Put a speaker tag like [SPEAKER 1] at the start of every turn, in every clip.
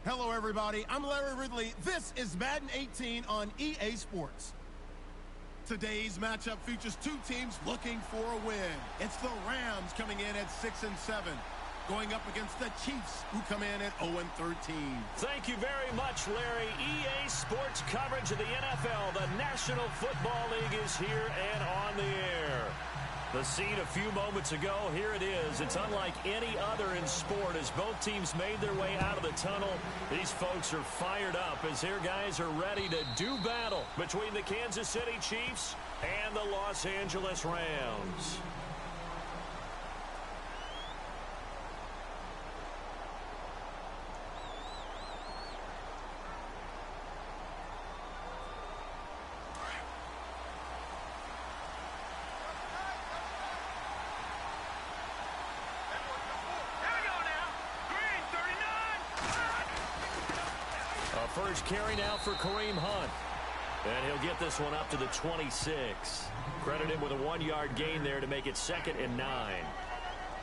[SPEAKER 1] Hello, everybody. I'm Larry Ridley. This is Madden 18 on EA Sports. Today's matchup features two teams looking for a win. It's the Rams coming in at 6-7, going up against the Chiefs, who come in at 0-13.
[SPEAKER 2] Thank you very much, Larry. EA Sports coverage of the NFL. The National Football League is here and on the air. The scene a few moments ago, here it is. It's unlike any other in sport as both teams made their way out of the tunnel. These folks are fired up as their guys are ready to do battle between the Kansas City Chiefs and the Los Angeles Rams. First carry now for Kareem Hunt. And he'll get this one up to the 26. Credit him with a 1-yard gain there to make it 2nd and 9.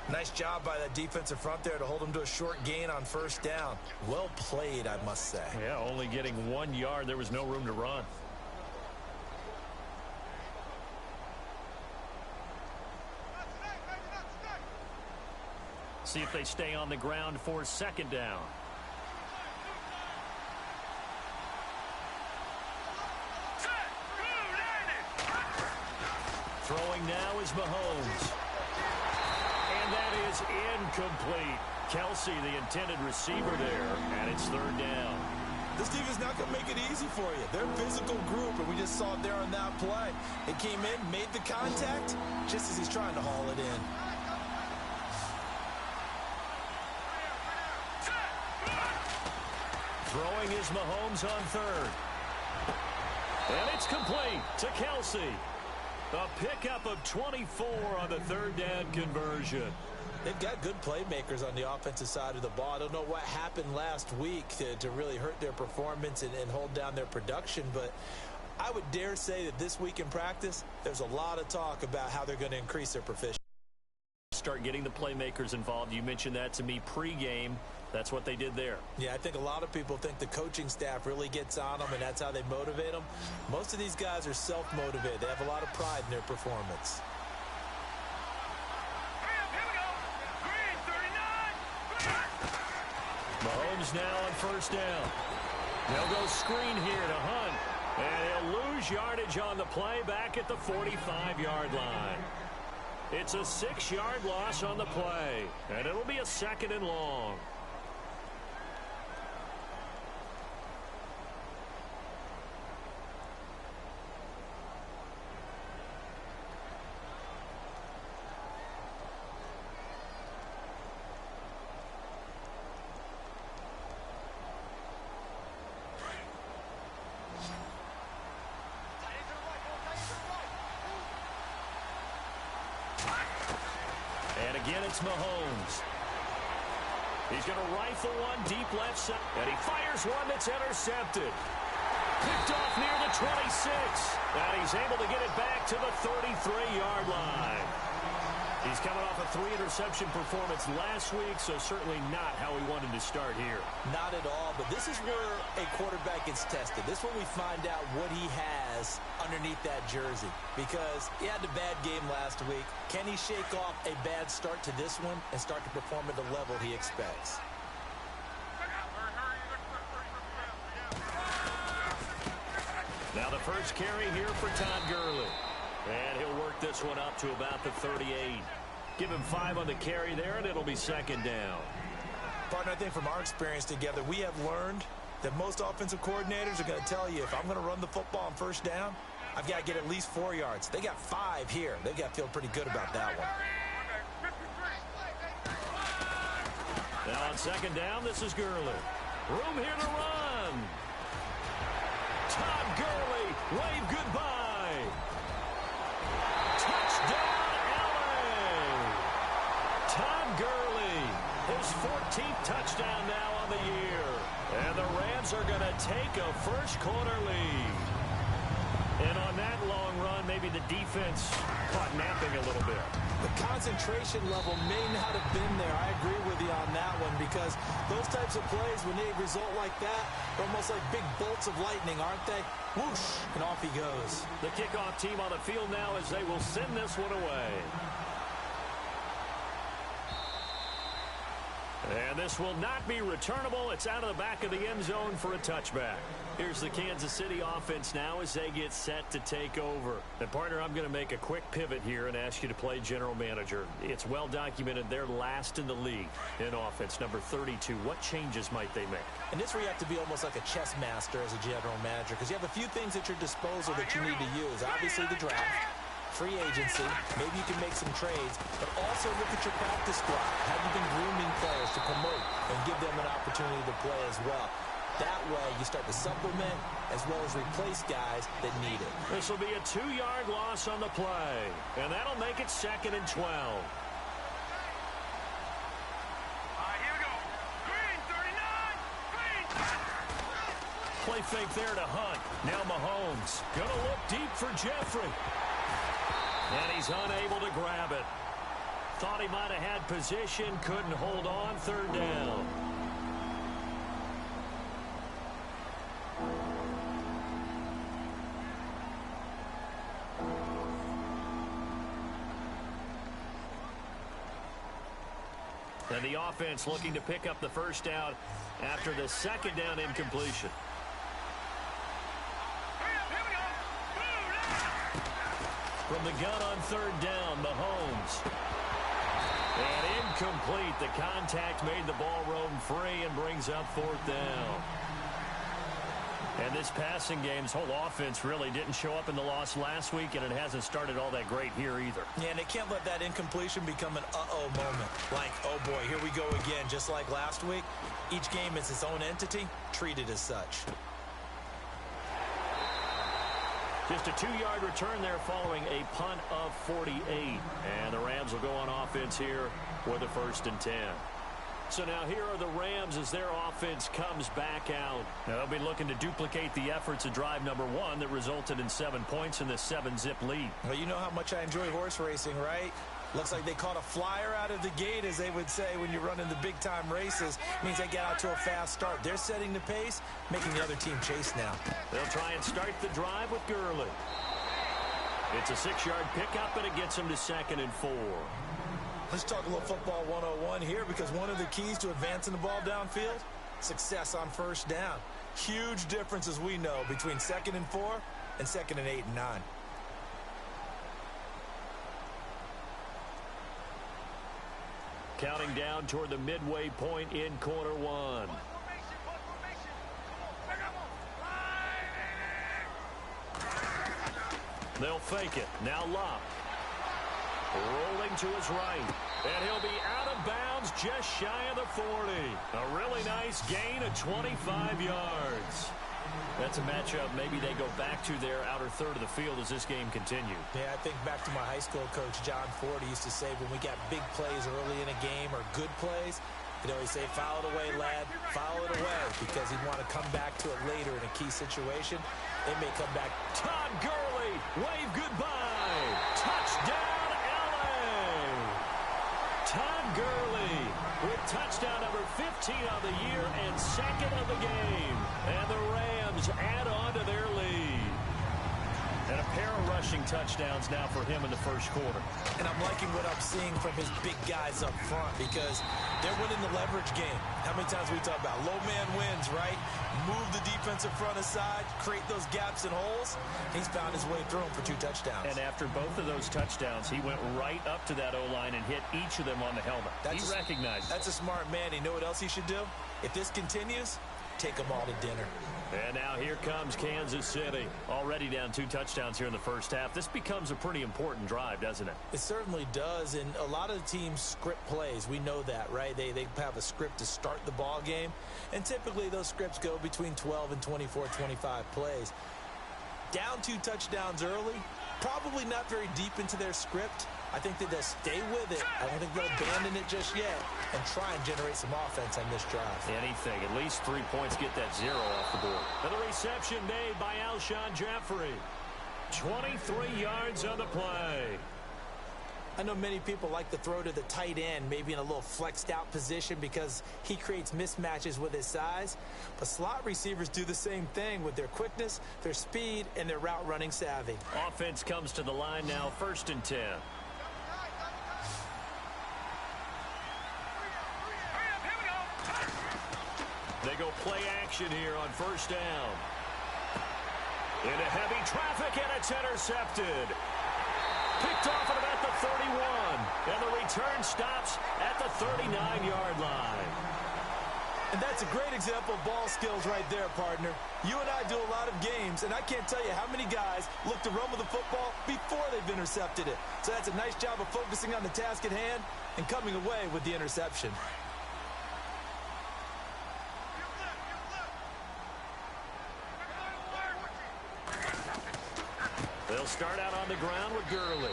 [SPEAKER 3] Nice job by that defensive front there to hold him to a short gain on first down. Well played, I must say.
[SPEAKER 2] Yeah, only getting 1 yard. There was no room to run. See if they stay on the ground for 2nd down. Throwing now is Mahomes. And that is incomplete. Kelsey, the intended receiver there, and it's 3rd down.
[SPEAKER 3] This defense not going to make it easy for you. They're a physical group, and we just saw it there on that play. It came in, made the contact, just as he's trying to haul it in.
[SPEAKER 2] Throwing is Mahomes on 3rd. And it's complete to Kelsey. A pickup of 24 on the 3rd down conversion.
[SPEAKER 3] They've got good playmakers on the offensive side of the ball. I don't know what happened last week to really hurt their performance and hold down their production, but I would dare say that this week in practice, there's a lot of talk about how they're going to increase their proficiency.
[SPEAKER 2] Start getting the playmakers involved. You mentioned that to me pregame. That's what they did there.
[SPEAKER 3] Yeah, I think a lot of people think the coaching staff really gets on them, and that's how they motivate them. Most of these guys are self-motivated. They have a lot of pride in their performance.
[SPEAKER 2] Mahomes now on 1st down. They'll go screen here to Hunt. And he'll lose yardage on the play back at the 45-yard line. It's a 6-yard loss on the play. And it'll be a 2nd and long. And again, it's Mahomes. He's going to rifle one deep left side. And he fires one that's intercepted. Picked off near the 26. And he's able to get it back to the 33-yard line. He's coming off a 3-interception performance last week, so certainly not how he wanted to start here.
[SPEAKER 3] Not at all, but this is where a quarterback gets tested. This is where we find out what he has underneath that jersey, because he had a bad game last week. Can he shake off a bad start to this one and start to perform at the level he expects?
[SPEAKER 2] Now the first carry here for Todd Gurley. And he'll work this one up to about the 38. Give him 5 on the carry there, and it'll be 2nd down.
[SPEAKER 3] Partner, I think from our experience together, we have learned that most offensive coordinators are going to tell you, if I'm going to run the football on 1st down, I've got to get at least 4 yards. They got 5 here. They've got to feel pretty good about that one.
[SPEAKER 2] Now on 2nd down, this is Gurley. Room here to run. Todd Gurley, wave goodbye. Touchdown, LA! Todd Gurley, his 14th touchdown now on the year. And the Rams are going to take a first-quarter lead. And on that long run, maybe maybe the defense caught napping a little bit.
[SPEAKER 3] The concentration level may not have been there. I agree with you on that one, because those types of plays, when they result like that, they're almost like big bolts of lightning, aren't they? Whoosh, and off he goes.
[SPEAKER 2] The kickoff team on the field now as they will send this one away. And this will not be returnable. It's out of the back of the end zone for a touchback. Here's the Kansas City offense now as they get set to take over. And, partner, I'm going to make a quick pivot here and ask you to play general manager. It's well documented they're last in the league in offense, number 32. What changes might they make?
[SPEAKER 3] And this where you have to be almost like a chess master as a general manager, because you have a few things at your disposal that you need to use. Obviously, the draft, free agency, maybe you can make some trades, but also look at your practice squad. Have you been grooming players to promote and give them an opportunity to play as well? That way, you start to supplement as well as replace guys that need it.
[SPEAKER 2] This will be a 2-yard loss on the play, and that'll make it 2nd and 12.
[SPEAKER 4] All right, here we go. Green, 39. Green.
[SPEAKER 2] Play fake there to Hunt. Now Mahomes going to look deep for Jeffrey. And he's unable to grab it. Thought he might have had position, couldn't hold on, 3rd down. And the offense looking to pick up the first down after the 2nd down incompletion. From the gun on 3rd down, Mahomes. And incomplete. The contact made the ball roam free and brings up 4th down. And this passing game's whole offense really didn't show up in the loss last week, and it hasn't started all that great here either.
[SPEAKER 3] Yeah, and they can't let that incompletion become an uh-oh moment. Like, oh boy, here we go again, just like last week. Each game is its own entity, treated as such.
[SPEAKER 2] Just a 2-yard return there following a punt of 48. And the Rams will go on offense here with a 1st and 10. So now here are the Rams as their offense comes back out. Now they'll be looking to duplicate the efforts of drive number 1 that resulted in 7 points in this 7-zip lead.
[SPEAKER 3] Well, you know how much I enjoy horse racing, right? Looks like they caught a flyer out of the gate, as they would say when you're running the big-time races. Means they get out to a fast start. They're setting the pace, making the other team chase now.
[SPEAKER 2] They'll try and start the drive with Gurley. It's a 6-yard pickup, and it gets them to 2nd and 4.
[SPEAKER 3] Let's talk a little football 101 here, because one of the keys to advancing the ball downfield, success on 1st down. Huge difference, as we know, between 2nd and 4 and 2nd and 8 and 9.
[SPEAKER 2] Counting down toward the midway point in quarter 1. They'll fake it. Now Locke. Rolling to his right. And he'll be out of bounds just shy of the 40. A really nice gain of 25 yards. That's a matchup maybe they go back to their outer third of the field as this game continues.
[SPEAKER 3] Yeah, I think back to my high school coach, John Ford. He used to say when we got big plays early in a game or good plays, he'd always say, foul it away, lad, foul it away, because he'd want to come back to it later in a key situation. They may come back.
[SPEAKER 2] Todd Gurley, wave goodbye. Touchdown, LA. Todd Gurley with touchdown number 15 of the year and 2nd of the game. And the Rams add on to their lead. And a pair of rushing touchdowns now for him in the 1st quarter.
[SPEAKER 3] And I'm liking what I'm seeing from his big guys up front, because they're winning the leverage game. How many times we talk about low man wins, right? Move the defensive front aside, create those gaps and holes. He's found his way through them for 2 touchdowns.
[SPEAKER 2] And after both of those touchdowns, he went right up to that O-line and hit each of them on the helmet. He recognized it.
[SPEAKER 3] That's a smart man. You know what else he should do? If this continues, take them all to dinner.
[SPEAKER 2] And now here comes Kansas City. Already down 2 touchdowns here in the 1st half. This becomes a pretty important drive, doesn't it?
[SPEAKER 3] It certainly does, and a lot of the teams script plays. We know that, right? They have a script to start the ball game, and typically those scripts go between 12 and 24, 25 plays. Down 2 touchdowns early, probably not very deep into their script. I think that they'll stay with it. I don't think they'll abandon it just yet and try and generate some offense on this drive.
[SPEAKER 2] Anything. At least 3 points, get that 0 off the board. And the reception made by Alshon Jeffrey. 23 yards on the play.
[SPEAKER 3] I know many people like to throw to the tight end, maybe in a little flexed out position because he creates mismatches with his size. But slot receivers do the same thing with their quickness, their speed, and their route running savvy.
[SPEAKER 2] Offense comes to the line now, 1st and 10. They go play action here on 1st down. Into heavy traffic, and it's intercepted. Picked off at about the 31, and the return stops at the 39-yard line.
[SPEAKER 3] And that's a great example of ball skills right there, partner. You and I do a lot of games, and I can't tell you how many guys look to run with the football before they've intercepted it. So that's a nice job of focusing on the task at hand and coming away with the interception.
[SPEAKER 2] They'll start out on the ground with Gurley.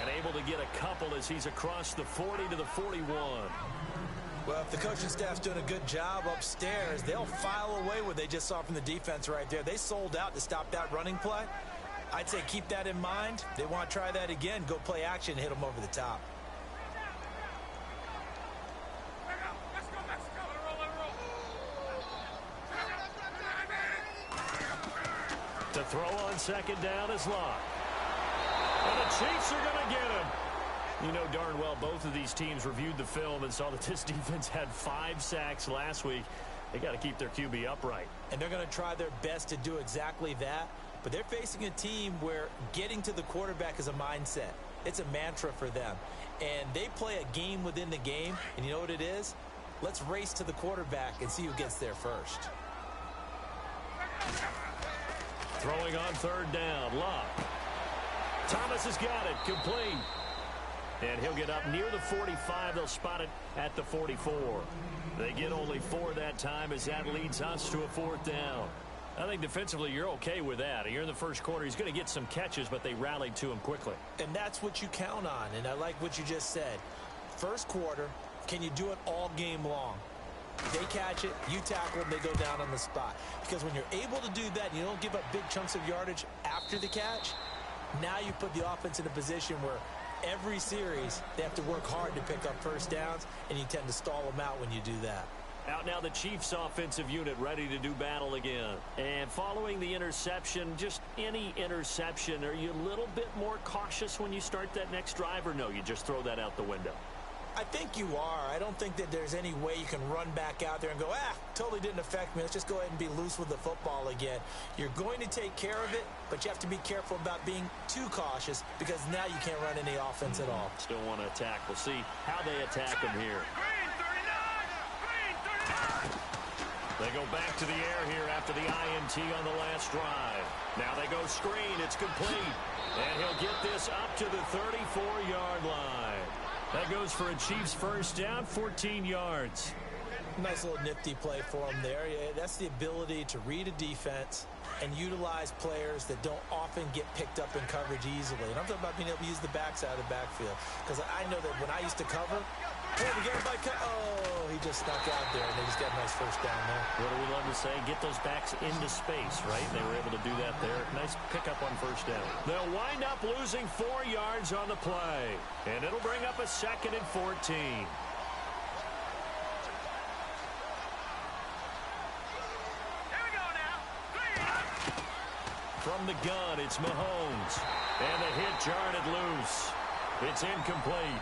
[SPEAKER 2] And able to get a couple as he's across the 40 to the 41.
[SPEAKER 3] Well, if the coaching staff's doing a good job upstairs, they'll file away what they just saw from the defense right there. They sold out to stop that running play. I'd say keep that in mind. They want to try that again. Go play action and hit them over the top.
[SPEAKER 2] To throw on 2nd down is Locke. And the Chiefs are going to get him. You know darn well both of these teams reviewed the film and saw that this defense had 5 sacks last week. They got to keep their QB upright.
[SPEAKER 3] And they're going to try their best to do exactly that. But they're facing a team where getting to the quarterback is a mindset. It's a mantra for them. And they play a game within the game. And you know what it is? Let's race to the quarterback and see who gets there first.
[SPEAKER 2] Throwing on 3rd down, Locke. Thomas has got it, complete. And he'll get up near the 45. They'll spot it at the 44. They get only 4 that time as that leads us to a 4th down. I think defensively you're okay with that. Here in the first quarter, he's going to get some catches, but they rallied to him quickly.
[SPEAKER 3] And that's what you count on, and I like what you just said. First quarter, can you do it all game long? They catch it, you tackle them, they go down on the spot. Because when you're able to do that, you don't give up big chunks of yardage after the catch, now you put the offense in a position where every series they have to work hard to pick up 1st downs, and you tend to stall them out when you do that.
[SPEAKER 2] Out now the Chiefs offensive unit ready to do battle again. And following the interception, just any interception, are you a little bit more cautious when you start that next drive, or no, you just throw that out the window?
[SPEAKER 3] I think you are. I don't think that there's any way you can run back out there and go, totally didn't affect me. Let's just go ahead and be loose with the football again. You're going to take care of it, but you have to be careful about being too cautious because now you can't run any offense at all.
[SPEAKER 2] Still want to attack. We'll see how they attack him here. They go back to the air here after the INT on the last drive. Now they go screen. It's complete. And he'll get this up to the 34-yard line. That goes for a Chiefs 1st down, 14 yards.
[SPEAKER 3] Nice little nifty play for him there. Yeah, that's the ability to read a defense and utilize players that don't often get picked up in coverage easily. And I'm talking about being able to use the backside of the backfield. Because I know that when I used to cover, we get everybody he just snuck out there, and they just got a nice 1st down there.
[SPEAKER 2] What do we love to say? Get those backs into space, right? They were able to do that there. Nice pickup on 1st down. They'll wind up losing 4 yards on the play. And it'll bring up a 2nd and 14. From the gun, it's Mahomes. And the hit jarred it loose. It's incomplete.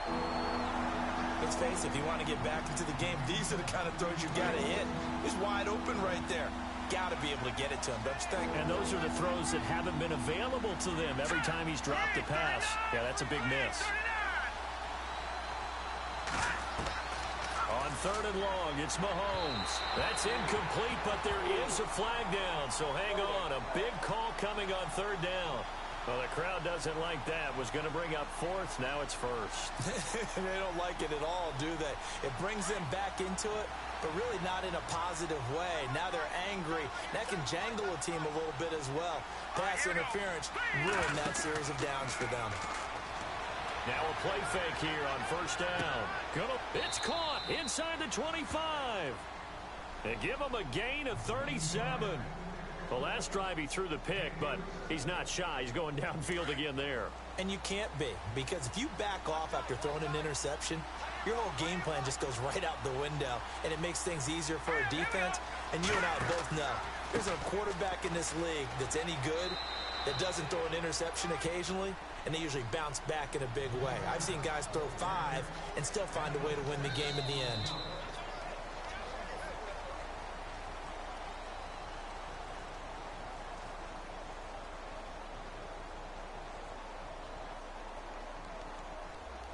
[SPEAKER 3] Let's face it, if you want to get back into the game, these are the kind of throws you've got to hit. He's wide open right there. Got to be able to get it to him, don't you think?
[SPEAKER 2] And those are the throws that haven't been available to them every time he's dropped a pass. Yeah, that's a big miss. On 3rd and long, it's Mahomes. That's incomplete, but there is a flag down, so hang on. A big call coming on 3rd down. Well, the crowd doesn't like that. Was going to bring up 4th. Now it's 1st.
[SPEAKER 3] They don't like it at all, do they? It brings them back into it, but really not in a positive way. Now they're angry. That can jangle a team a little bit as well. Pass interference ruined that series of downs for them.
[SPEAKER 2] Now a play fake here on 1st down. It's caught inside the 25. They give them a gain of 37. Well, last drive he threw the pick, but he's not shy. He's going downfield again there.
[SPEAKER 3] And you can't be, because if you back off after throwing an interception, your whole game plan just goes right out the window, and it makes things easier for a defense. And you and I both know there's a quarterback in this league that's any good that doesn't throw an interception occasionally, and they usually bounce back in a big way. I've seen guys throw 5 and still find a way to win the game in the end.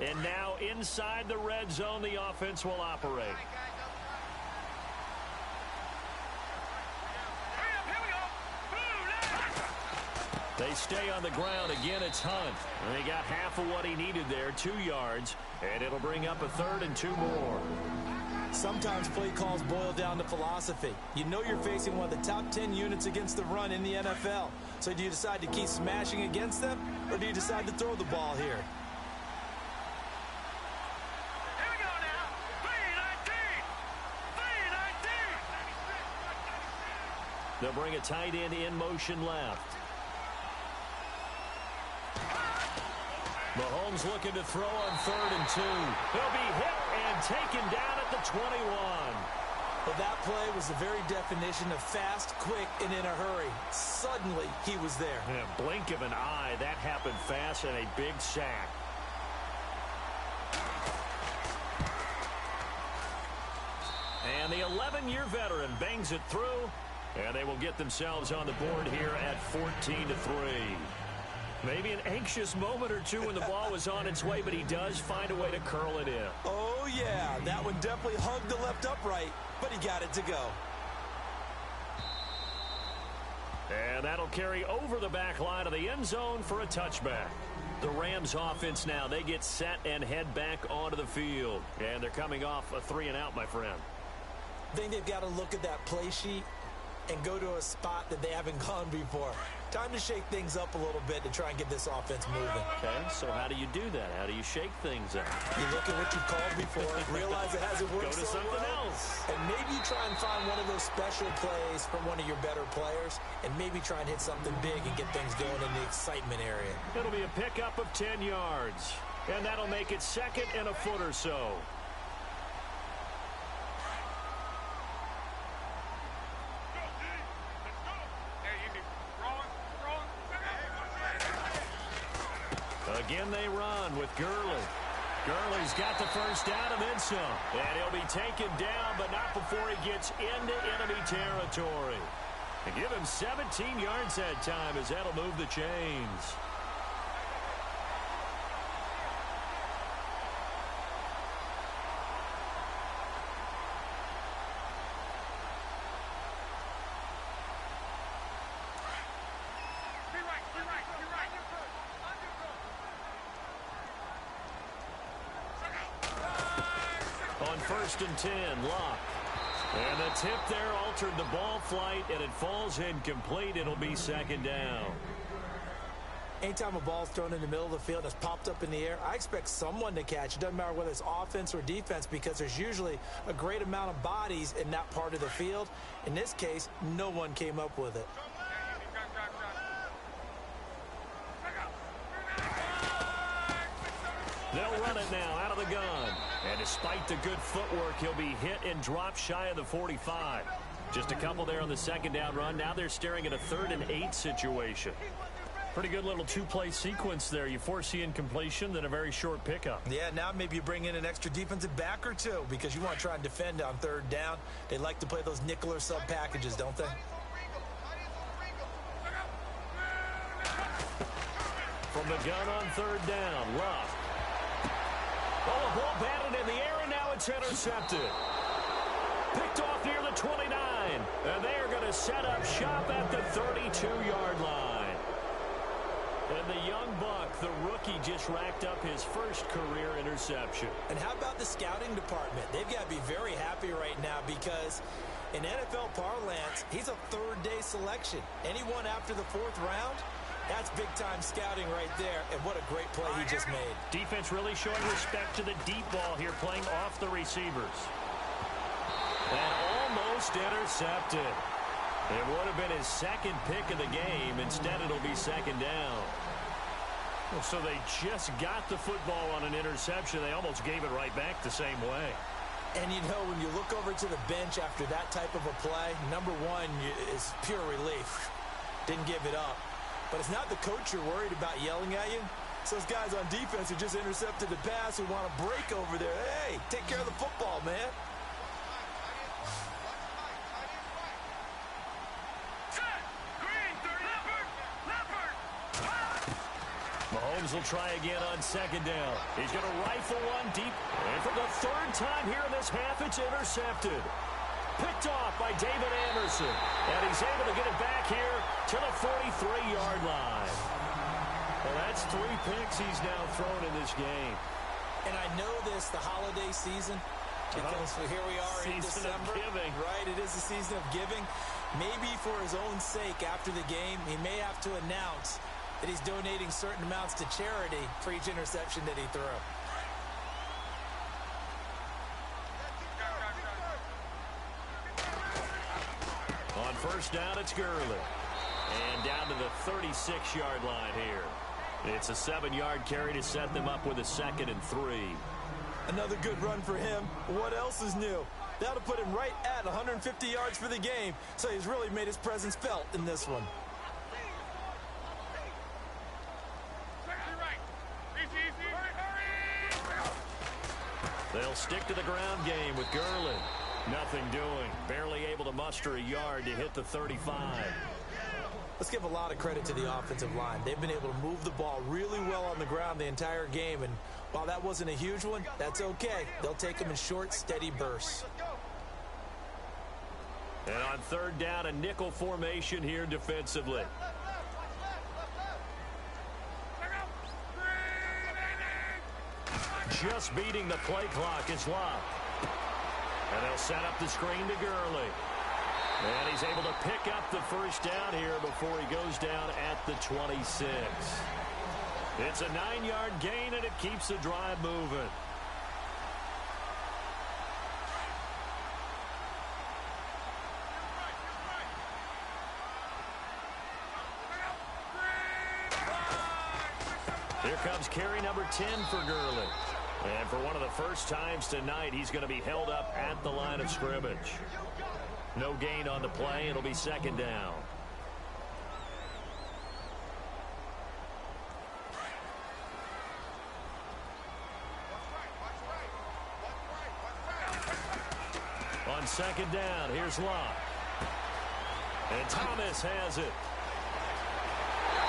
[SPEAKER 2] And now inside the red zone, the offense will operate. They stay on the ground. Again, it's Hunt. And they got half of what he needed there, 2 yards. And it'll bring up a 3rd and 2 more.
[SPEAKER 3] Sometimes play calls boil down to philosophy. You know you're facing one of the top 10 units against the run in the NFL. So do you decide to keep smashing against them, or do you decide to throw the ball here?
[SPEAKER 2] They'll bring a tight end in motion left. Mahomes looking to throw on 3rd and 2. He'll be hit and taken down at the 21.
[SPEAKER 3] Well, that play was the very definition of fast, quick, and in a hurry. Suddenly, he was there.
[SPEAKER 2] In a blink of an eye, that happened fast, and a big sack. And the 11-year veteran bangs it through. And they will get themselves on the board here at 14-3. Maybe an anxious moment or two when the ball was on its way, but he does find a way to curl it in.
[SPEAKER 3] Oh, yeah. That one definitely hugged the left upright, but he got it to go.
[SPEAKER 2] And that'll carry over the back line of the end zone for a touchback. The Rams offense now, they get set and head back onto the field. And they're coming off a 3-and-out, my friend.
[SPEAKER 3] I think they've got to look at that play sheet and go to a spot that they haven't gone before. Time to shake things up a little bit to try and get this offense moving.
[SPEAKER 2] Okay, so how do you do that? How do you shake things up?
[SPEAKER 3] You look at what you called before, realize it hasn't worked
[SPEAKER 2] Go to
[SPEAKER 3] so
[SPEAKER 2] something
[SPEAKER 3] well,
[SPEAKER 2] else.
[SPEAKER 3] and maybe you try and find one of those special plays from one of your better players, and maybe try and hit something big and get things going in the excitement area.
[SPEAKER 2] It'll be a pickup of 10 yards, and that'll make it 2nd and a foot or so. Again, they run with Gurley. Gurley's got the first down and then some. And he'll be taken down, but not before he gets into enemy territory. And give him 17 yards that time, as that'll move the chains. On 1st and 10, Locke. And the tip there altered the ball flight, and it falls incomplete. It'll be 2nd down.
[SPEAKER 3] Anytime a ball's thrown in the middle of the field that's popped up in the air, I expect someone to catch. It doesn't matter whether it's offense or defense, because there's usually a great amount of bodies in that part of the field. In this case, no one came up with it.
[SPEAKER 2] They'll run it now out of the gun. And despite the good footwork, he'll be hit and drop shy of the 45. Just a couple there on the 2nd down run. Now they're staring at a 3rd and 8 situation. Pretty good little 2-play sequence there. You foresee incompletion, then a very short pickup.
[SPEAKER 3] Yeah, now maybe you bring in an extra defensive back or two, because you want to try and defend on 3rd down. They like to play those nickel or sub packages, don't they?
[SPEAKER 2] From the gun on 3rd down, Love. Oh, a ball batted in the air, and now it's intercepted. Picked off near the 29. And they are going to set up shop at the 32-yard line. And the young buck, the rookie, just racked up his first career interception.
[SPEAKER 3] And how about the scouting department? They've got to be very happy right now, because in NFL parlance, he's a 3rd-day selection. Anyone after the 4th round? That's big-time scouting right there, and what a great play he just made.
[SPEAKER 2] Defense really showing respect to the deep ball here, playing off the receivers. And almost intercepted. It would have been his second pick of the game. Instead, it'll be second down. So they just got the football on an interception. They almost gave it right back the same way.
[SPEAKER 3] And, you know, when you look over to the bench after that type of a play, number one is pure relief. Didn't give it up. But it's not the coach you're worried about yelling at you. It's those guys on defense who just intercepted the pass who want to break over there. Hey, take care of the football, man.
[SPEAKER 2] Mahomes will try again on second down. He's going to rifle one deep. And for the third time here in this half, it's intercepted. Picked off by David Anderson. And he's able to get it back here to the 43-yard line. Well, that's 3 picks he's now thrown in this game.
[SPEAKER 3] And I know this, the holiday season, because here we are in December.
[SPEAKER 2] Giving.
[SPEAKER 3] Right, it is the season of giving. Maybe for his own sake after the game, he may have to announce that he's donating certain amounts to charity for each interception that he threw.
[SPEAKER 2] On first down, it's Gurley. And down to the 36-yard line here. It's a 7-yard carry to set them up with a 2nd and 3.
[SPEAKER 3] Another good run for him. What else is new? That'll put him right at 150 yards for the game. So he's really made his presence felt in this one.
[SPEAKER 2] They'll stick to the ground game with Gurley. Nothing doing. Barely able to muster a yard to hit the 35.
[SPEAKER 3] Let's give a lot of credit to the offensive line. They've been able to move the ball really well on the ground the entire game. And while that wasn't a huge one, that's okay. They'll take them in short, steady bursts.
[SPEAKER 2] And on third down, a nickel formation here defensively. Just beating the play clock is Locke. And they'll set up the screen to Gurley. And he's able to pick up the first down here before he goes down at the 26. It's a 9-yard gain, and it keeps the drive moving. Here comes carry number 10 for Gurley. And for one of the first times tonight, he's going to be held up at the line of scrimmage. No gain on the play. It'll be second down. On second down, here's Locke. And Thomas has it.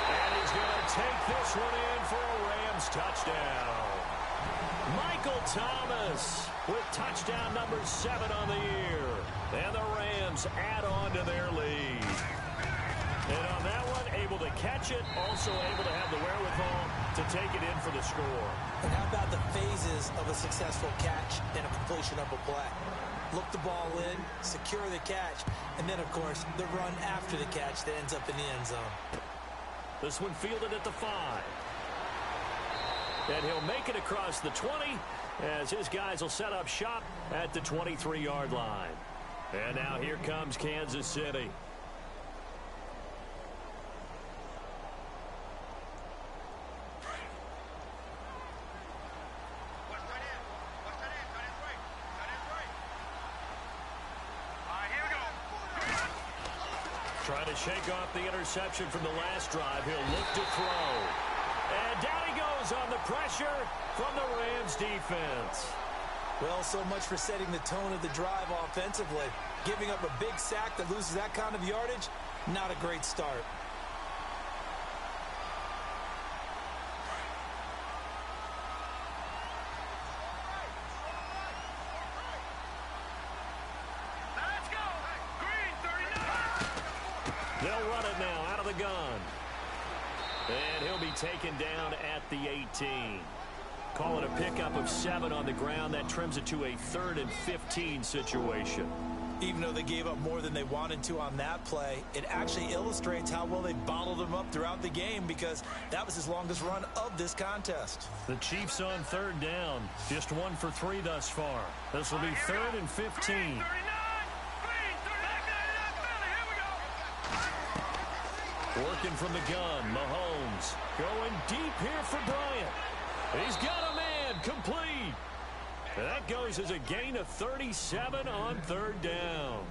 [SPEAKER 2] And he's going to take this one in for a Rams touchdown. Michael Thomas with touchdown number 7 on the year. And the Rams add on to their lead. And on that one, able to catch it, also able to have the wherewithal to take it in for the score.
[SPEAKER 3] And how about the phases of a successful catch and a completion of a play? Look the ball in, secure the catch, and then, of course, the run after the catch that ends up in the end zone.
[SPEAKER 2] This one fielded at the 5. And he'll make it across the 20 as his guys will set up shop at the 23-yard line. And now here comes Kansas City. Trying to shake off the interception from the last drive. He'll look to throw. And down he goes on the pressure from the Rams defense.
[SPEAKER 3] Well, so much for setting the tone of the drive offensively. Giving up a big sack that loses that kind of yardage, not a great start.
[SPEAKER 2] They'll run it now out of the gun. And he'll be taken down at the 18. Call it a pickup of 7 on the ground. That trims it to a 3rd and 15 situation.
[SPEAKER 3] Even though they gave up more than they wanted to on that play, it actually illustrates how well they bottled them up throughout the game, because that was his longest run of this contest.
[SPEAKER 2] The Chiefs on 3rd down. Just 1 for 3 thus far. This will be 3rd and 15. Working from the gun, Mahomes going deep here for Bryant. He's got a man, complete. And that goes as a gain of 37 on third down.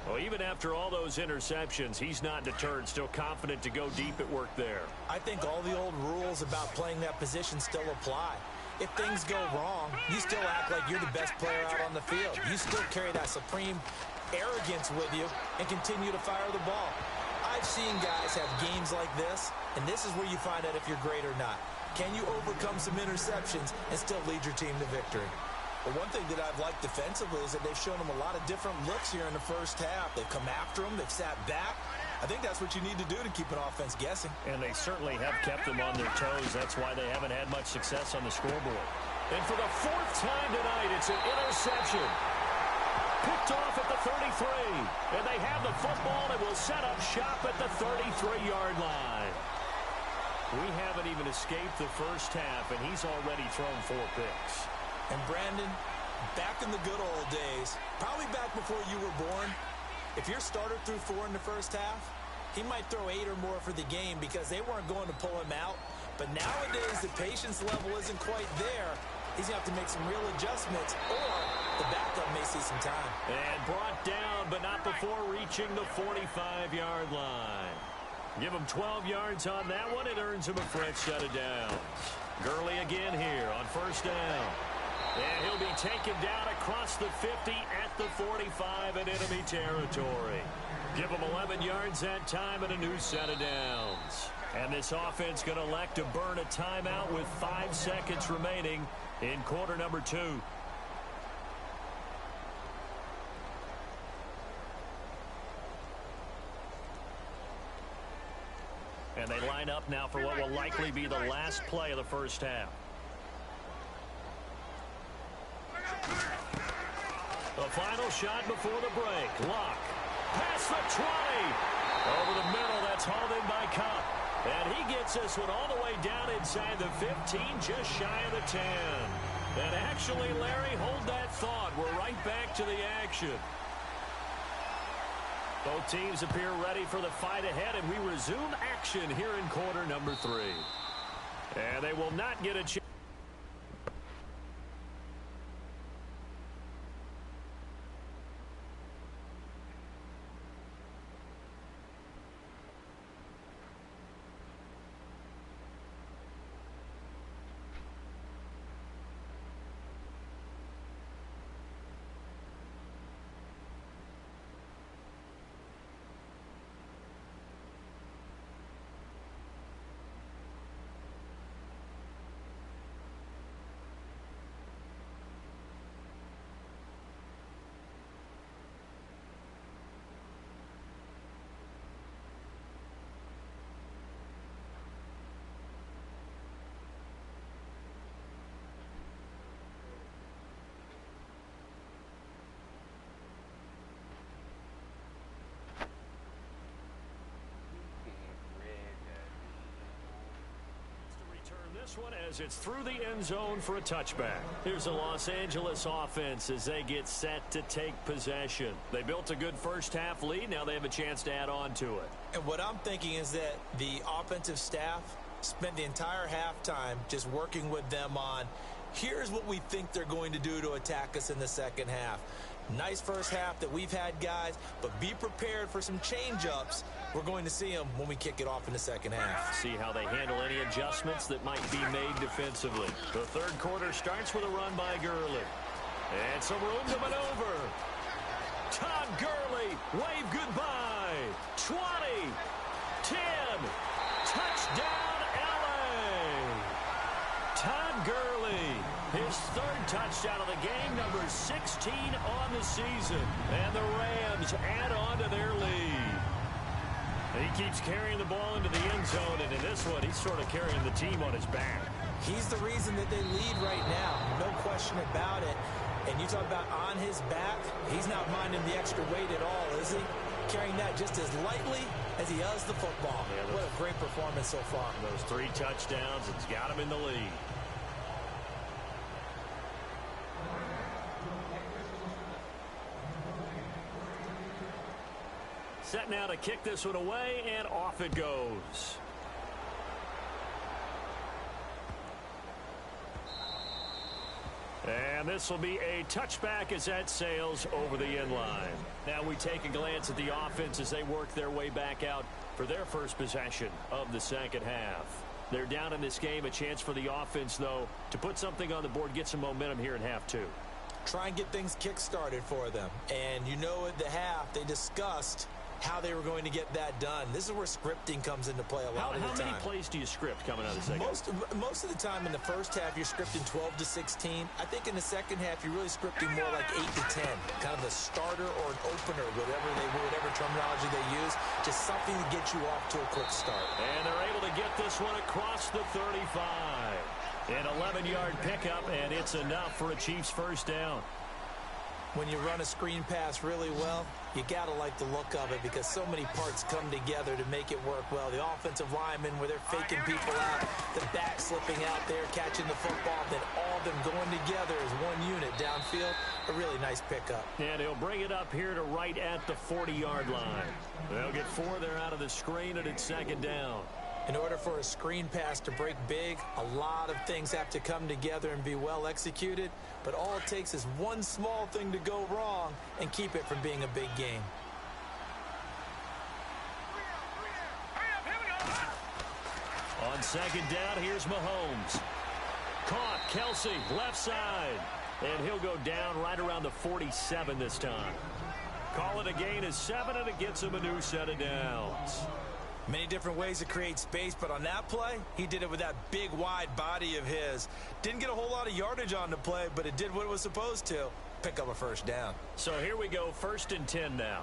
[SPEAKER 2] Well, even after all those interceptions, he's not deterred, still confident to go deep at work there.
[SPEAKER 3] I think all the old rules about playing that position still apply. If things go wrong, you still act like you're the best player out on the field. You still carry that supreme arrogance with you and continue to fire the ball. I've seen guys have games like this, and this is where you find out if you're great or not. Can you overcome some interceptions and still lead your team to victory? Well, one thing that I've liked defensively is that they've shown them a lot of different looks here in the first half. They've come after them. They've sat back. I think that's what you need to do to keep an offense guessing.
[SPEAKER 2] And they certainly have kept them on their toes. That's why they haven't had much success on the scoreboard. And for the fourth time tonight, it's an interception. Picked off at the 33. And they have the football and will set up shop at the 33-yard line. We haven't even escaped the first half, and he's already thrown 4 picks.
[SPEAKER 3] And Brandon, back in the good old days, probably back before you were born, if your starter threw 4 in the first half, he might throw 8 or more for the game because they weren't going to pull him out. But nowadays, the patience level isn't quite there. He's going to have to make some real adjustments, or the backup may see some time.
[SPEAKER 2] And brought down, but not before reaching the 45-yard line. Give him 12 yards on that one. It earns him a fresh set of downs. Gurley again here on first down. And he'll be taken down across the 50 at the 45 in enemy territory. Give him 11 yards that time and a new set of downs. And this offense going to elect to burn a timeout with 5 seconds remaining in quarter number 2. And they line up now for what will likely be the last play of the first half. The final shot before the break. Lock. Past the 20. Over the middle, that's hauled in by Cup. And he gets this one all the way down inside the 15, just shy of the 10. And actually, Larry, hold that thought. We're right back to the action. Both teams appear ready for the fight ahead, and we resume action here in quarter number 3. And they will not get a chance. This one as it's through the end zone for a touchback. Here's the Los Angeles offense as they get set to take possession. They built a good first half lead. Now they have a chance to add on to it.
[SPEAKER 3] And what I'm thinking is that the offensive staff spent the entire halftime just working with them on, here's what we think they're going to do to attack us in the second half. Nice first half that we've had, guys, but be prepared for some change-ups. We're going to see them when we kick it off in the second half.
[SPEAKER 2] See how they handle any adjustments that might be made defensively. The third quarter starts with a run by Gurley. And some room to maneuver. Todd Gurley, wave goodbye. 20, 10, touchdown LA. Todd Gurley, his third touchdown of the game, number 16 on the season. And the Rams add on to their lead. He keeps carrying the ball into the end zone, and in this one, he's sort of carrying the team on his back.
[SPEAKER 3] He's the reason that they lead right now, no question about it. And you talk about on his back, he's not minding the extra weight at all, is he? Carrying that just as lightly as he does the football. Yeah, what a great performance so far.
[SPEAKER 2] Those 3 touchdowns, it's got him in the lead. Set now to kick this one away, and off it goes. And this will be a touchback as that sails over the end line. Now we take a glance at the offense as they work their way back out for their first possession of the second half. They're down in this game. A chance for the offense, though, to put something on the board, get some momentum here in half two.
[SPEAKER 3] Try and get things kick-started for them. And you know at the half they discussed how they were going to get that done. This is where scripting comes into play a lot of the time.
[SPEAKER 2] How many plays do you script coming out of the second?
[SPEAKER 3] Most of the time in the first half, you're scripting 12 to 16. I think in the second half, you're really scripting more like 8 to 10. Kind of a starter or an opener, whatever terminology they use. Just something to get you off to a quick start.
[SPEAKER 2] And they're able to get this one across the 35. An 11-yard pickup, and it's enough for a Chiefs first down.
[SPEAKER 3] When you run a screen pass really well, you got to like the look of it because so many parts come together to make it work well. The offensive linemen, where they're faking people out, the back slipping out there, catching the football, then all of them going together as one unit downfield. A really nice pickup.
[SPEAKER 2] And he'll bring it up here to right at the 40-yard line. They'll get 4 there out of the screen, and it's second down.
[SPEAKER 3] In order for a screen pass to break big, a lot of things have to come together and be well executed. But all it takes is one small thing to go wrong and keep it from being a big game.
[SPEAKER 2] On second down, here's Mahomes. Caught, Kelsey, left side. And he'll go down right around the 47 this time. Call it a gain of 7, and it gets him a new set of downs.
[SPEAKER 3] Many different ways to create space, but on that play, he did it with that big, wide body of his. Didn't get a whole lot of yardage on the play, but it did what it was supposed to. Pick up a first down.
[SPEAKER 2] So here we go, 1st and 10 now.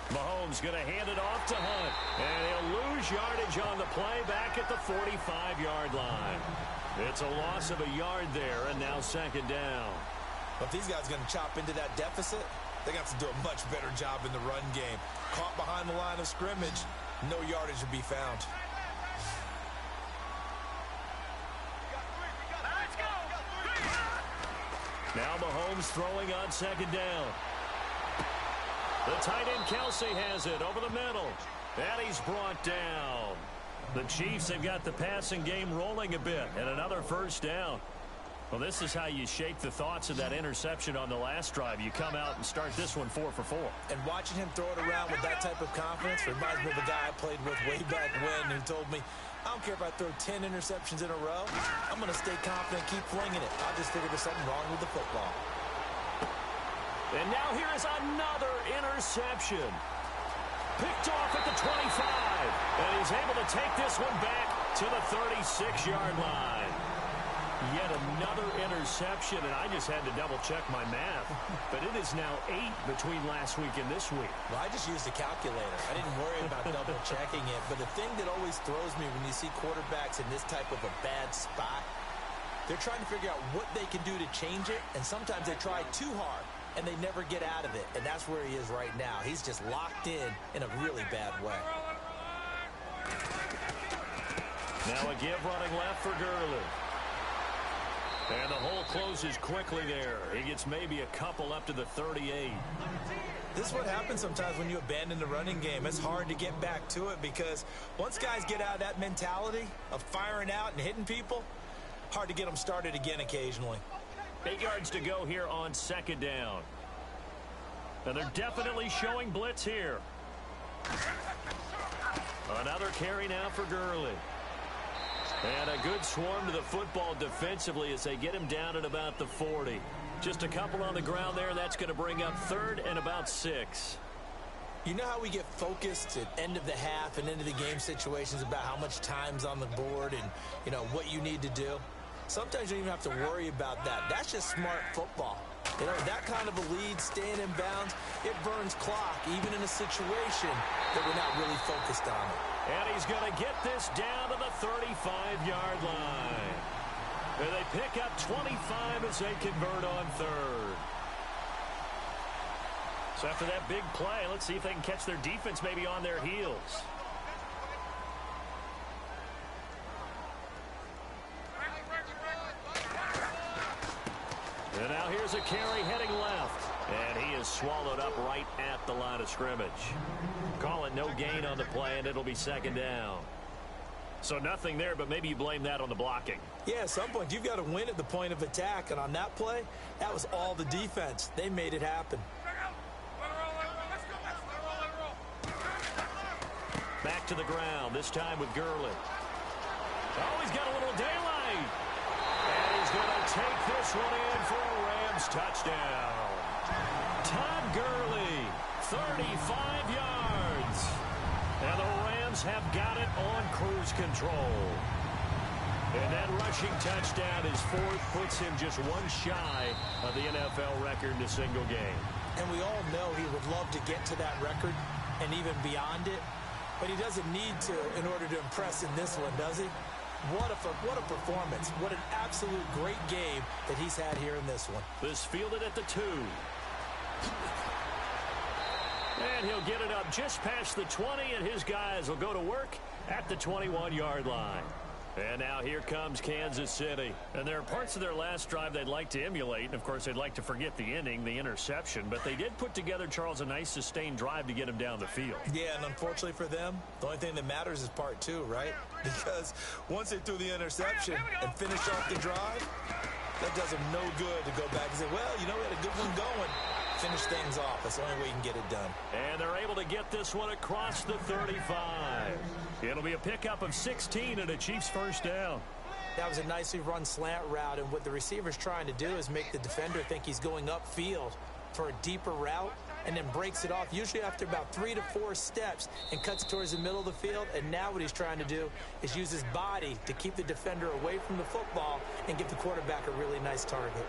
[SPEAKER 2] Mahomes going to hand it off to Hunt. And he'll lose yardage on the play back at the 45-yard line. It's a loss of a yard there, and now second down.
[SPEAKER 3] Well, if these guys are going to chop into that deficit, they're going to have to do a much better job in the run game. Caught behind the line of scrimmage, no yardage to be found.
[SPEAKER 2] Now Mahomes throwing on second down. The tight end Kelsey has it over the middle. And he's brought down. The Chiefs have got the passing game rolling a bit, and another first down. Well, this is how you shake the thoughts of that interception on the last drive. You come out and start this one 4 for 4.
[SPEAKER 3] And watching him throw it around with that type of confidence reminds me of a guy I played with way back when who told me, I don't care if I throw 10 interceptions in a row. I'm going to stay confident, keep flinging it. I just figured there's something wrong with the football.
[SPEAKER 2] And now here is another interception. Picked off at the 25. And he's able to take this one back to the 36-yard line. Yet another interception, and I just had to double-check my math. But it is now 8 between last week and this week.
[SPEAKER 3] Well, I just used a calculator. I didn't worry about double-checking it. But the thing that always throws me when you see quarterbacks in this type of a bad spot, they're trying to figure out what they can do to change it, and sometimes they try too hard, and they never get out of it. And that's where he is right now. He's just locked in a really bad way.
[SPEAKER 2] Now a give running left for Gurley. And the hole closes quickly there. He gets maybe a couple up to the 38.
[SPEAKER 3] This is what happens sometimes when you abandon the running game. It's hard to get back to it because once guys get out of that mentality of firing out and hitting people, hard to get them started again occasionally.
[SPEAKER 2] 8 yards to go here on second down. And they're definitely showing blitz here. Another carry now for Gurley. And a good swarm to the football defensively as they get him down at about the 40. Just a couple on the ground there, and that's going to bring up 3rd and about 6.
[SPEAKER 3] You know how we get focused at end of the half and into the game situations about how much time's on the board and, you know, what you need to do? Sometimes you don't even have to worry about that. That's just smart football. You know, that kind of a lead, staying in bounds, it burns clock, even in a situation that we're not really focused on it.
[SPEAKER 2] And he's going to get this down to the 35-yard line. And they pick up 25 as they convert on 3rd. So after that big play, let's see if they can catch their defense maybe on their heels. Here's a carry heading left. And he is swallowed up right at the line of scrimmage. Call it no gain on the play, and it'll be second down. So nothing there, but maybe you blame that on the blocking.
[SPEAKER 3] Yeah, at some point, you've got to win at the point of attack. And on that play, that was all the defense. They made it happen.
[SPEAKER 2] Back to the ground, this time with Gurley. Oh, he's got a little daylight. And he's going to take this one in for a Rams touchdown. Todd Gurley, 35 yards. And the Rams have got it on cruise control. And that rushing touchdown, his fourth, puts him just one shy of the NFL record in a single game.
[SPEAKER 3] And we all know he would love to get to that record and even beyond it. But he doesn't need to in order to impress in this one, does he? What a performance. What an absolute great game that he's had here in this one.
[SPEAKER 2] This fielded at the 2. And he'll get it up just past the 20, and his guys will go to work at the 21-yard line. And now here comes Kansas City. And there are parts of their last drive they'd like to emulate. And, of course, they'd like to forget the inning, the interception. But they did put together, Charles, a nice sustained drive to get him down the field.
[SPEAKER 3] Yeah, and unfortunately for them, the only thing that matters is part 2, right? Because once they threw the interception and finished off the drive, that does them no good to go back and say, well, you know, we had a good one going. Finish things off. That's the only way you can get it done.
[SPEAKER 2] And they're able to get this one across the 35. It'll be a pickup of 16 and a Chiefs first down.
[SPEAKER 3] That was a nicely run slant route, and what the receiver's trying to do is make the defender think he's going upfield for a deeper route and then breaks it off, usually after about 3 to 4 steps, and cuts towards the middle of the field. And now what he's trying to do is use his body to keep the defender away from the football and give the quarterback a really nice target.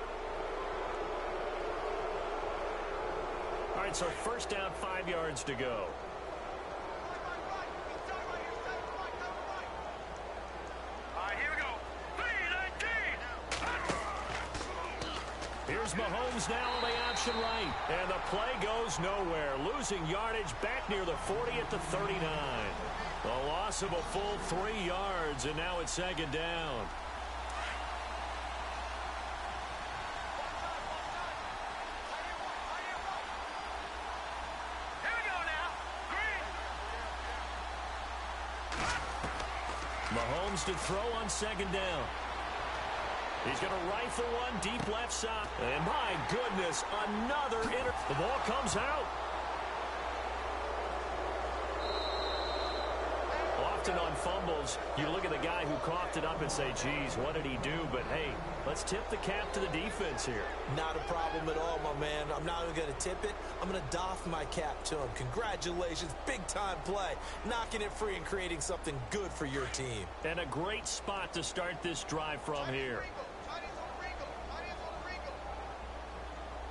[SPEAKER 2] All right, so first down, 5 yards to go.
[SPEAKER 4] Here we go. 3-19.
[SPEAKER 2] Here's Mahomes now on the option right. And the play goes nowhere. Losing yardage back near the 40 at the 39. The loss of a full 3 yards, and now it's second down. Mahomes to throw on second down. He's going to rifle one deep left side. And my goodness, another The ball comes out. Often on fumbles, you look at the guy who coughed it up and say, geez, what did he do? But, hey, let's tip the cap to the defense here.
[SPEAKER 3] Not a problem at all, my man. I'm not even going to tip it. I'm going to doff my cap to him. Congratulations. Big-time play. Knocking it free and creating something good for your team.
[SPEAKER 2] And a great spot to start this drive from here.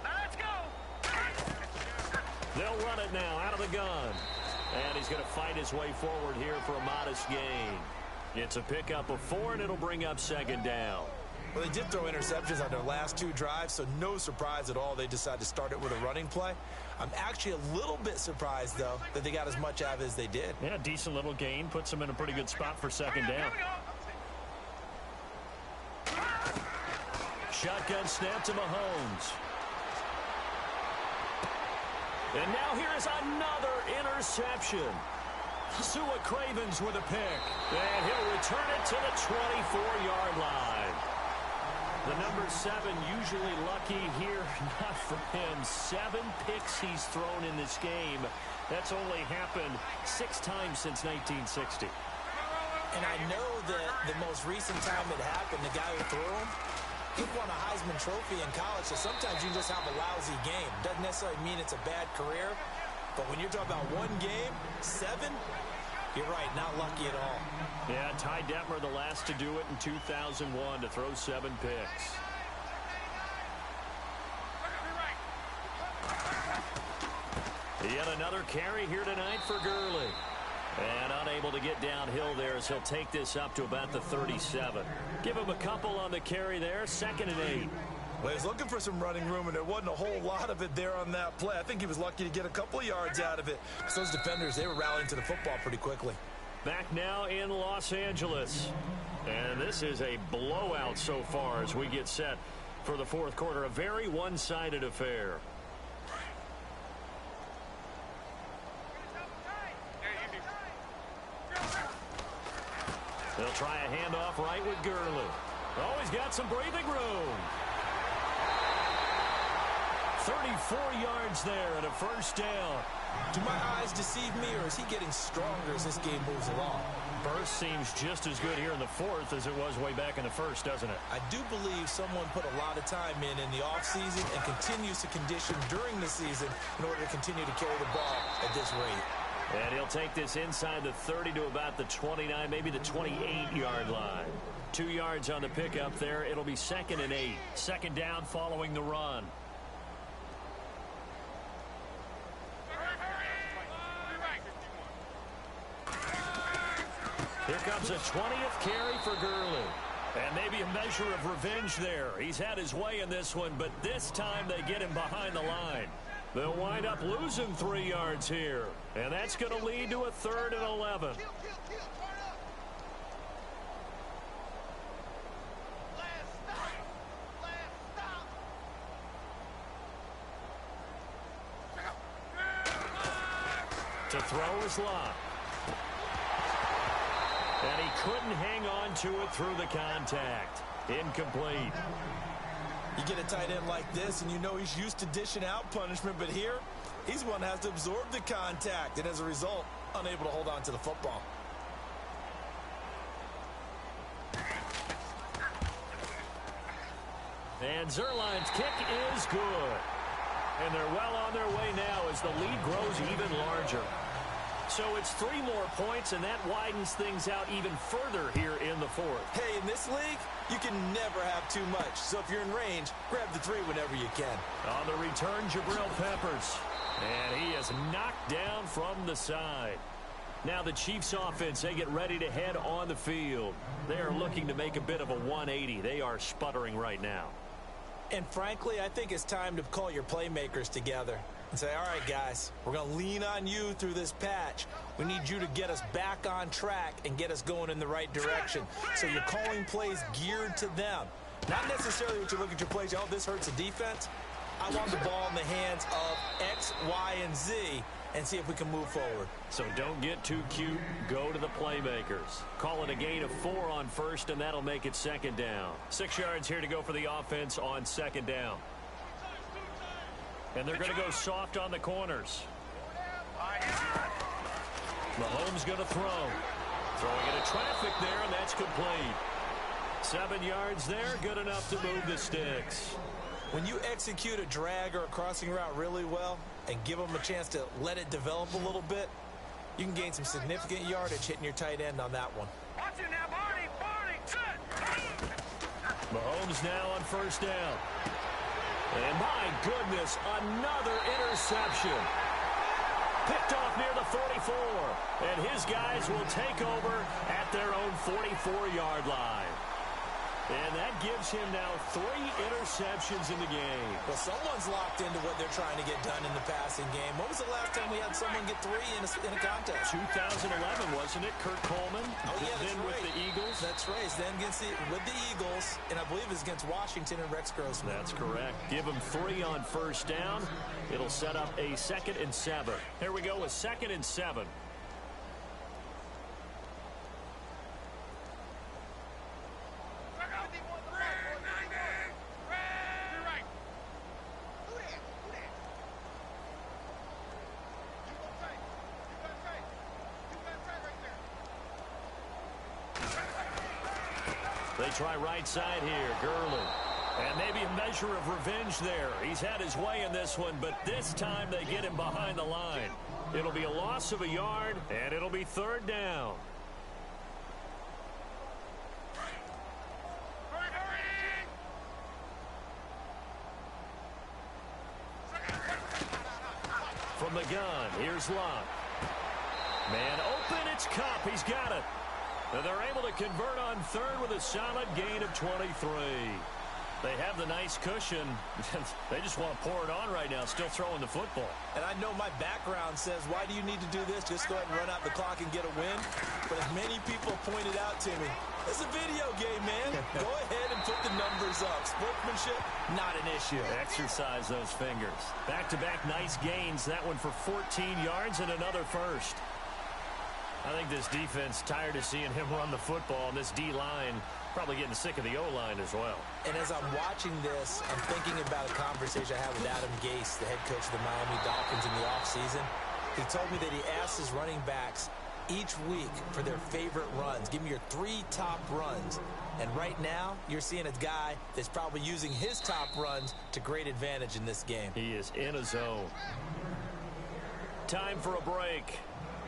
[SPEAKER 4] Let's go.
[SPEAKER 2] They'll run it now out of the gun. And he's going to fight his way forward here for a modest gain. It's a pickup of 4, and it'll bring up second down.
[SPEAKER 3] Well, they did throw interceptions on their last 2 drives, so no surprise at all they decided to start it with a running play. I'm actually a little bit surprised, though, that they got as much out of it as they did.
[SPEAKER 2] Yeah, decent little gain. Puts them in a pretty good spot for second down. Shotgun snap to Mahomes. And now here is another interception. Sua Cravens with a pick. And he'll return it to the 24-yard line. The number 7 usually lucky here. Not for him. 7 picks he's thrown in this game. That's only happened 6 times since 1960.
[SPEAKER 3] And I know that the most recent time it happened, the guy who threw him, he won a Heisman Trophy in college, so sometimes you just have a lousy game. Doesn't necessarily mean it's a bad career, but when you're talking about 1 game, 7, you're right, not lucky at all.
[SPEAKER 2] Yeah, Ty Detmer, the last to do it in 2001, to throw 7 picks. Yet another carry here tonight for Gurley. And unable to get downhill there as he'll take this up to about the 37. Give him a couple on the carry there. 2nd and 8.
[SPEAKER 3] Well, he was looking for some running room, and there wasn't a whole lot of it there on that play. I think he was lucky to get a couple of yards out of it. So those defenders, they were rallying to the football pretty quickly.
[SPEAKER 2] Back now in Los Angeles. And this is a blowout so far as we get set For the fourth quarter, a very one-sided affair. They'll try a handoff right with Gurley. Oh, he's got some breathing room. 34 yards there and a first down.
[SPEAKER 3] Do my eyes deceive me, or is he getting stronger as this game moves along?
[SPEAKER 2] Burst seems just as good here in the fourth as it was way back in the first, doesn't it?
[SPEAKER 3] I do believe someone put a lot of time in the offseason and continues to condition during the season in order to continue to carry the ball at this rate.
[SPEAKER 2] And he'll take this inside the 30 to about the 29, maybe the 28-yard line. 2 yards on the pickup there. It'll be 2nd and 8. Second down following the run. Here comes a 20th carry for Gurley. And maybe a measure of revenge there. He's had his way in this one, but this time they get him behind the line. They'll wind up losing 3 yards here. And that's going to lead to a 3rd and 11. To throw is Lott. And he couldn't hang on to it through the contact. Incomplete.
[SPEAKER 3] You get a tight end like this, and you know he's used to dishing out punishment, but here, he's one that has to absorb the contact, and as a result, unable to hold on to the football.
[SPEAKER 2] And Zerline's kick is good. And they're well on their way now as the lead grows even larger. So it's 3 more points, and that widens things out even further here in the fourth.
[SPEAKER 3] Hey, in this league, you can never have too much. So if you're in range, grab the 3 whenever you can.
[SPEAKER 2] On the return, Jabril Peppers. And he is knocked down from the side. Now the Chiefs offense, they get ready to head on the field. They are looking to make a bit of a 180. They are sputtering right now.
[SPEAKER 3] And frankly, I think it's time to call your playmakers together and say, all right, guys, we're going to lean on you through this patch. We need you to get us back on track and get us going in the right direction. So you're calling plays geared to them. Not necessarily what you look at your plays, oh, this hurts the defense. I want the ball in the hands of X, Y, and Z and see if we can move forward.
[SPEAKER 2] So don't get too cute. Go to the playmakers. Call it a gain of 4 on first, and that'll make it 2nd down. 6 yards here to go for the offense on 2nd down. And they're going to go soft on the corners. Mahomes going to throw. Throwing into traffic there, and that's complete. 7 yards there, good enough to move the sticks.
[SPEAKER 3] When you execute a drag or a crossing route really well and give them a chance to let it develop a little bit, you can gain some significant yardage hitting your tight end on that one.
[SPEAKER 4] Watch it now, Barney, set.
[SPEAKER 2] Mahomes now on 1st down. And my goodness, another interception. Picked off near the 44. And his guys will take over at their own 44-yard line. And that gives him now 3 interceptions in the game.
[SPEAKER 3] Well, someone's locked into what they're trying to get done in the passing game. When was the last time we had someone get 3 in a contest?
[SPEAKER 2] 2011, wasn't it? Kurt Coleman.
[SPEAKER 3] Oh, yeah, that's
[SPEAKER 2] then
[SPEAKER 3] right.
[SPEAKER 2] with the Eagles.
[SPEAKER 3] That's right. Then with the Eagles, and I believe it's against Washington and Rex Grossman.
[SPEAKER 2] That's correct. Give him 3 on 1st down. It'll set up a 2nd and 7. Here we go with 2nd and 7. They try right side here, Gurley. And maybe a measure of revenge there. He's had his way in this one, but this time they get him behind the line. It'll be a loss of a yard, and it'll be 3rd down. From the gun, here's Lott. Man open, it's Cup. He's got it. And they're able to convert on 3rd with a solid gain of 23. They have the nice cushion. They just want to pour it on right now, still throwing the football.
[SPEAKER 3] And I know my background says, why do you need to do this? Just go ahead and run out the clock and get a win. But as many people pointed out to me, It's a video game, man. Go ahead and put the numbers up. Sportsmanship, not an issue.
[SPEAKER 2] Exercise those fingers. Back-to-back nice gains. That one for 14 yards and another first. I think this defense tired of seeing him run the football, and this D-line probably getting sick of the O-line as well.
[SPEAKER 3] And as I'm watching this, I'm thinking about a conversation I had with Adam Gase, the head coach of the Miami Dolphins, in the offseason. He told me that he asked his running backs each week for their favorite runs. Give me your 3 top runs. And right now, you're seeing a guy that's probably using his top runs to great advantage in this game.
[SPEAKER 2] He is in a zone. Time for a break.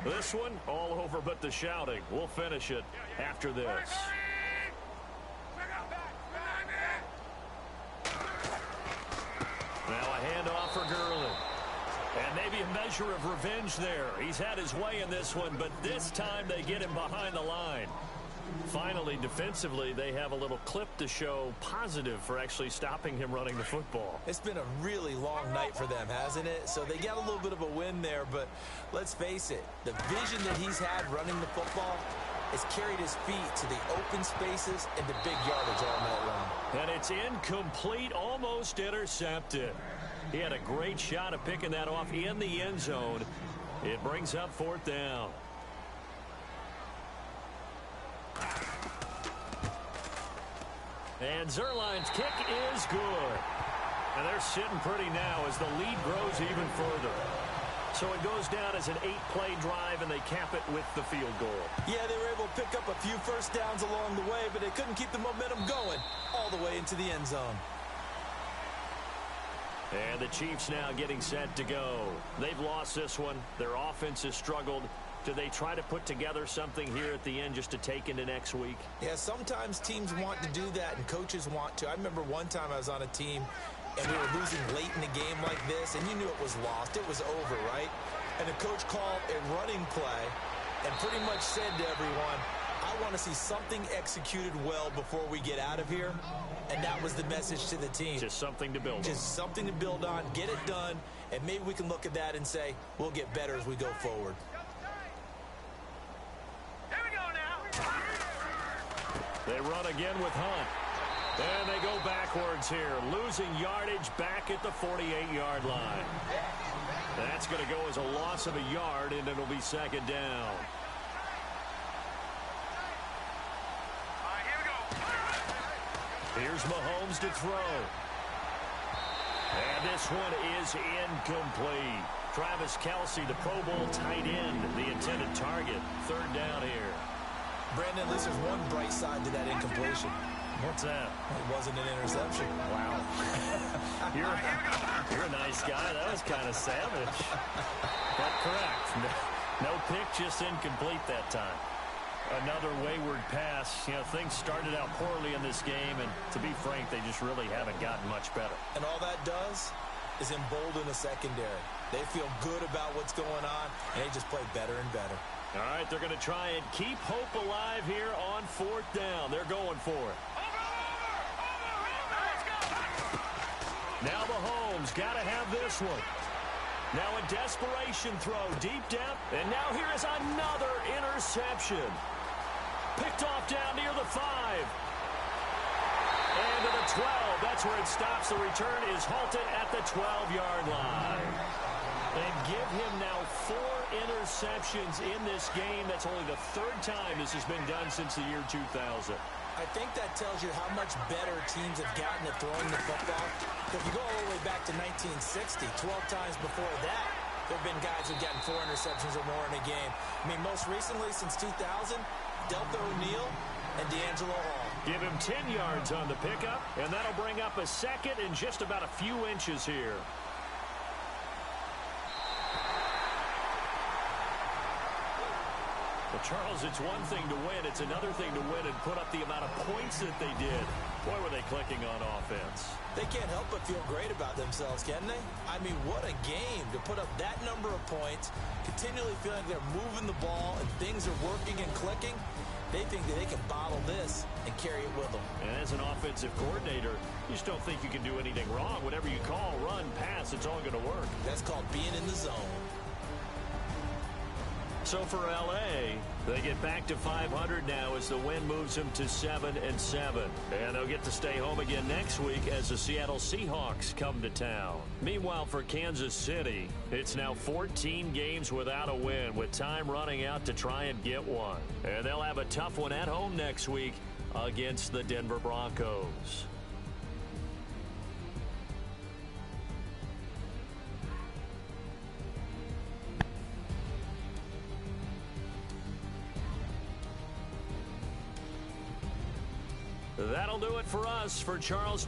[SPEAKER 2] This one, all over but the shouting. We'll finish it after this. Now a handoff for Gurley. And maybe a measure of revenge there. He's had his way in this one, but this time they get him behind the line. Finally, defensively, they have a little clip to show positive for actually stopping him running the football.
[SPEAKER 3] It's been a really long night for them, hasn't it? So they got a little bit of a win there, but let's face it, the vision that he's had running the football has carried his feet to the open spaces and the big yardage all night long.
[SPEAKER 2] And it's incomplete, almost intercepted. He had a great shot at picking that off in the end zone. It brings up 4th down. And Zerline's kick is good. And they're sitting pretty now as the lead grows even further. So it goes down as an 8-play drive, and they cap it with the field goal.
[SPEAKER 3] Yeah, they were able to pick up a few first downs along the way, but they couldn't keep the momentum going all the way into the end zone.
[SPEAKER 2] And the Chiefs now getting set to go. They've lost this one. Their offense has struggled. Do they try to put together something here at the end just to take into next week?
[SPEAKER 3] Yeah, sometimes teams want to do that and coaches want to. I remember one time I was on a team and we were losing late in the game like this, and you knew it was lost. It was over, right? And the coach called a running play and pretty much said to everyone, I want to see something executed well before we get out of here. And that was the message to the team.
[SPEAKER 2] Just something to build on.
[SPEAKER 3] Just something to build on, get it done, and maybe we can look at that and say, we'll get better as we go forward.
[SPEAKER 4] Here we go now.
[SPEAKER 2] They run again with Hunt. And they go backwards here, losing yardage back at the 48-yard line. That's going to go as a loss of a yard, and it'll be 2nd down. Here's Mahomes to throw. And this one is incomplete. Travis Kelce, the Pro Bowl tight end, the intended target. 3rd down here.
[SPEAKER 3] Brandon, at least there's one bright side to that incompletion.
[SPEAKER 2] What's that?
[SPEAKER 3] It wasn't an interception.
[SPEAKER 2] Wow. You're a nice guy. That was kind of savage. But correct. No pick, just incomplete that time. Another wayward pass. You know, things started out poorly in this game, and to be frank, they just really haven't gotten much better.
[SPEAKER 3] And all that does is embolden the secondary. They feel good about what's going on, and they just play better and better.
[SPEAKER 2] All right, they're going to try and keep hope alive here on 4th down. They're going for it. Now Mahomes got to have this one. Now a desperation throw deep down. And now here is another interception. Picked off down near the 5. And to the 12. That's where it stops. The return is halted at the 12-yard line. And give him now 4 interceptions in this game. That's only the 3rd time this has been done since the year 2000.
[SPEAKER 3] I think that tells you how much better teams have gotten at throwing the football. If you go all the way back to 1960, 12 times before that, there have been guys who've gotten 4 interceptions or more in a game. I mean, most recently, since 2000, Deltha O'Neal and D'Angelo Hall.
[SPEAKER 2] Give him 10 yards on the pickup, and that'll bring up a 2nd and just about a few inches here. Well, Charles, it's one thing to win. It's another thing to win and put up the amount of points that they did. Boy, were they clicking on offense.
[SPEAKER 3] They can't help but feel great about themselves, can they? I mean, what a game to put up that number of points, continually feeling they're moving the ball and things are working and clicking. They think that they can bottle this and carry it with them.
[SPEAKER 2] And as an offensive coordinator, you just don't think you can do anything wrong. Whatever you call, run, pass, it's all going to work.
[SPEAKER 3] That's called being in the zone.
[SPEAKER 2] So for L.A., they get back to 500 now as the win moves them to 7-7. And they'll get to stay home again next week as the Seattle Seahawks come to town. Meanwhile, for Kansas City, it's now 14 games without a win, with time running out to try and get one. And they'll have a tough one at home next week against the Denver Broncos. That'll do it for us. For Charles